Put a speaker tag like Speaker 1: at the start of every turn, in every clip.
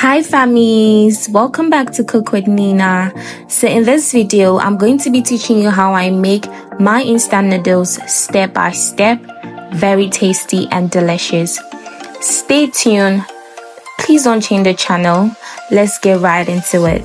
Speaker 1: Hi families, welcome back to Cook with Nina. So in this video, I'm going to be teaching you how I make my instant noodles step by step, very tasty and delicious. Stay tuned, please don't change the channel. Let's get right into it.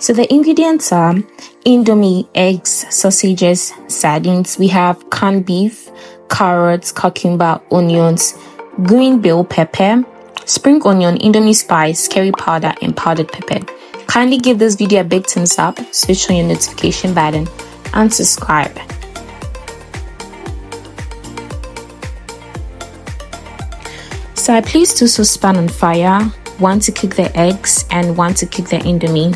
Speaker 1: So the ingredients are INDOMIE, eggs, sausages, sardines. We have canned beef, carrots, cucumber, onions, green bell pepper, spring onion, INDOMIE spice, curry powder, and powdered pepper. Kindly give this video a big thumbs up, switch on your notification button, and subscribe. So I placed two saucepans on fire, one to cook the eggs and one to cook the INDOMIE.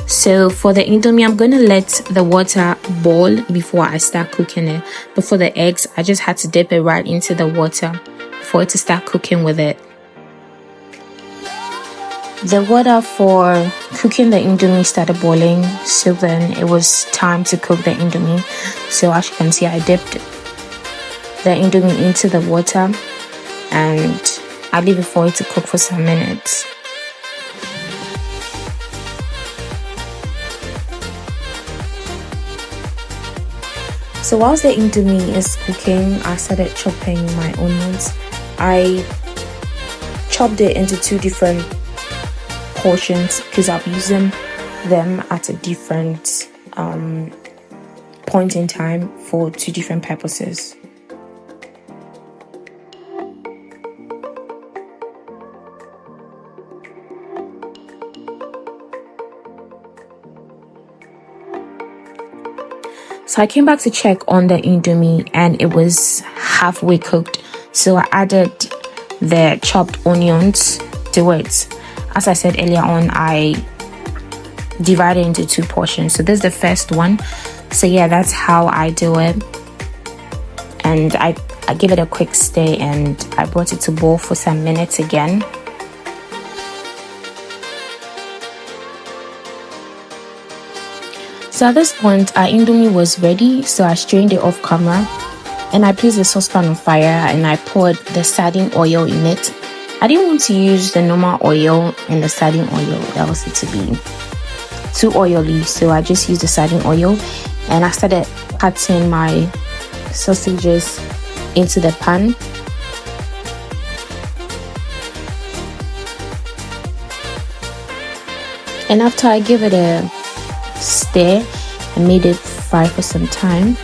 Speaker 1: So for the INDOMIE, I'm going to let the water boil before I start cooking it. But for the eggs, I just had to dip it right into the water for it to start cooking with it. The water for cooking the INDOMIE started boiling, so then it was time to cook the INDOMIE. So as you can see, I dipped the INDOMIE into the water and I leave it for it to cook for some minutes. So whilst the INDOMIE is cooking, I started chopping my onions. I chopped it into two different portions because I'll be using them at a different point in time for two different purposes. So I came back to check on the INDOMIE and it was halfway cooked. So I added the chopped onions to it. As I said earlier on, I divided into two portions. So this is the first one. So yeah, that's how I do it. And I give it a quick stir and I brought it to boil for some minutes again. So at this point, our INDOMIE was ready, so I strained it off camera and I placed the saucepan on fire and I poured the sardine oil in it. I didn't want to use the normal oil and the sardine oil, that was it to be too oily, so I just used the sardine oil and I started cutting my sausages into the pan. And after I give it a stir, I made it fry for some time.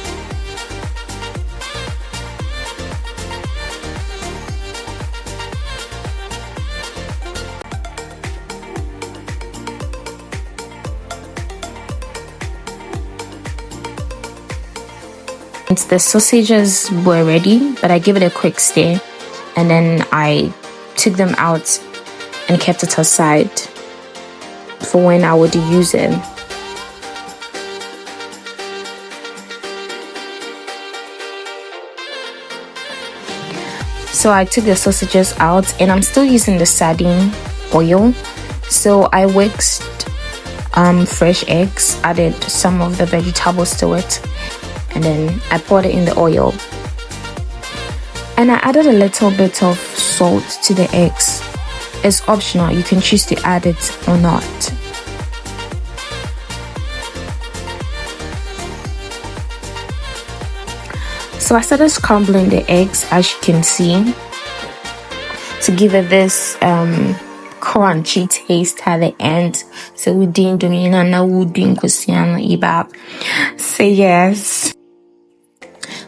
Speaker 1: And the sausages were ready, but I gave it a quick stir and then I took them out and kept it aside for when I would use it. So I took the sausages out and I'm still using the sardine oil. So I whisked fresh eggs, added some of the vegetables to it, and then I poured it in the oil. And I added a little bit of salt to the eggs. It's optional, you can choose to add it or not. So I started scrambling the eggs, as you can see, to give it this crunchy taste at the end. So we didn't do so yes.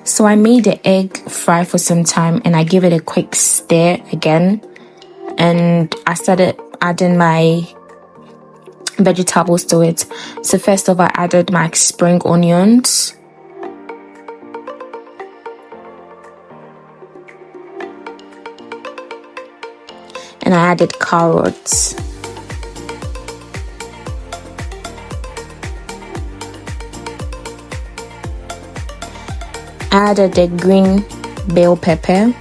Speaker 1: So I made the egg fry for some time and I gave it a quick stir again. And I started adding my vegetables to it. So first off, I added my spring onions. And I added carrots. I added the green bell pepper.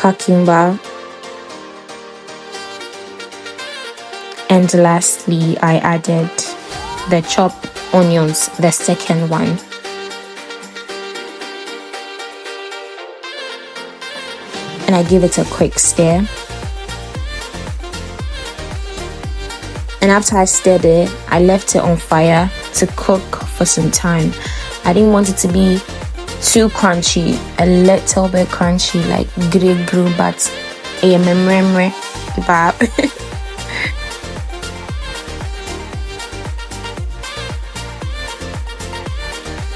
Speaker 1: cucumber, And lastly, I added the chopped onions, the second one. And I give it a quick stir. And after I stirred it, I left it on fire to cook for some time. I didn't want it to be too crunchy, a little bit crunchy, like gru, but a memre bab.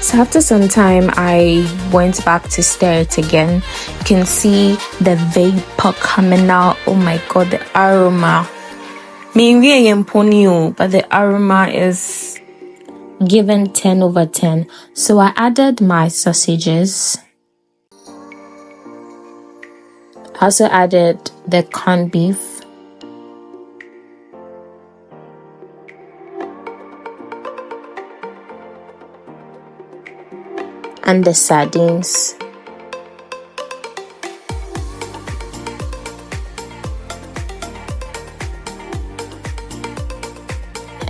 Speaker 1: So after some time, I went back to stir it again. You can see the vapor coming out. Oh my god, the aroma. But the aroma is given 10 over 10. So I added my sausages. I also added the corned beef. And the sardines.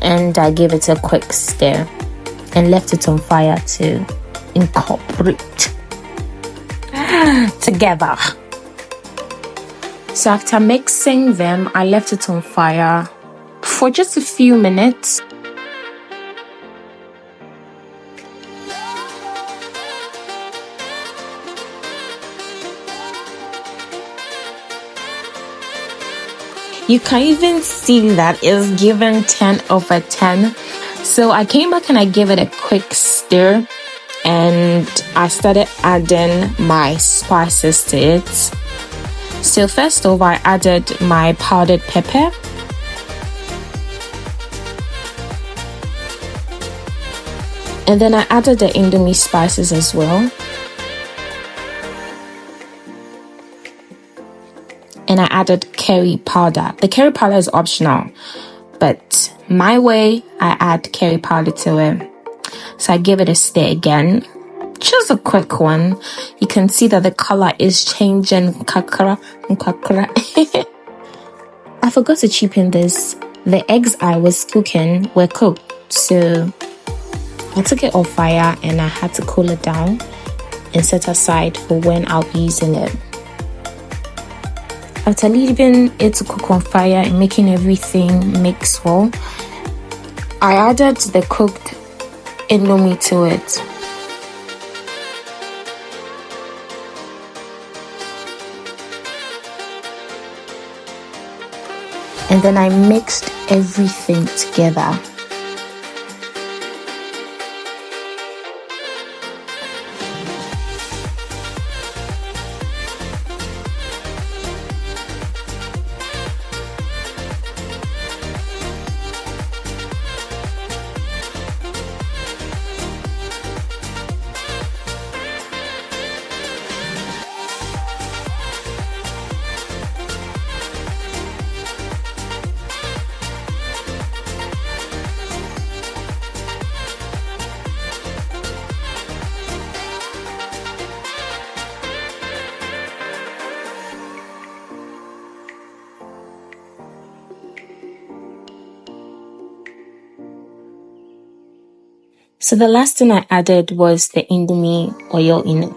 Speaker 1: And I gave it a quick stir and left it on fire to incorporate together. So after mixing them, I left it on fire for just a few minutes. You can even see that it's given 10 over 10. So I came back and I gave it a quick stir and I started adding my spices to it. So first of all, I added my powdered pepper. And then I added the Indomie spices as well. And I added curry powder. The curry powder is optional, but my way, I add curry powder to it. So I give it a stir again. Just a quick one. You can see that the color is changing. I forgot to cheapen this. The eggs I was cooking were cooked. So I took it off fire and I had to cool it down and set aside for when I'll be using it. After leaving it to cook on fire and making everything mix well, I added the cooked Indomie to it. And then I mixed everything together. So the last thing I added was the Indomie oil in it.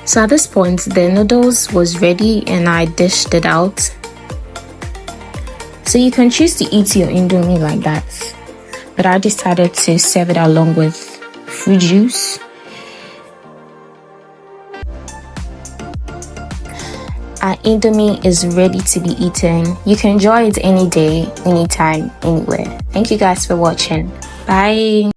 Speaker 1: So at this point, the noodles was ready and I dished it out. So you can choose to eat your Indomie like that, but I decided to serve it along with fruit juice. Our Indomie is ready to be eaten. You can enjoy it any day, anytime, anywhere. Thank you guys for watching. Bye.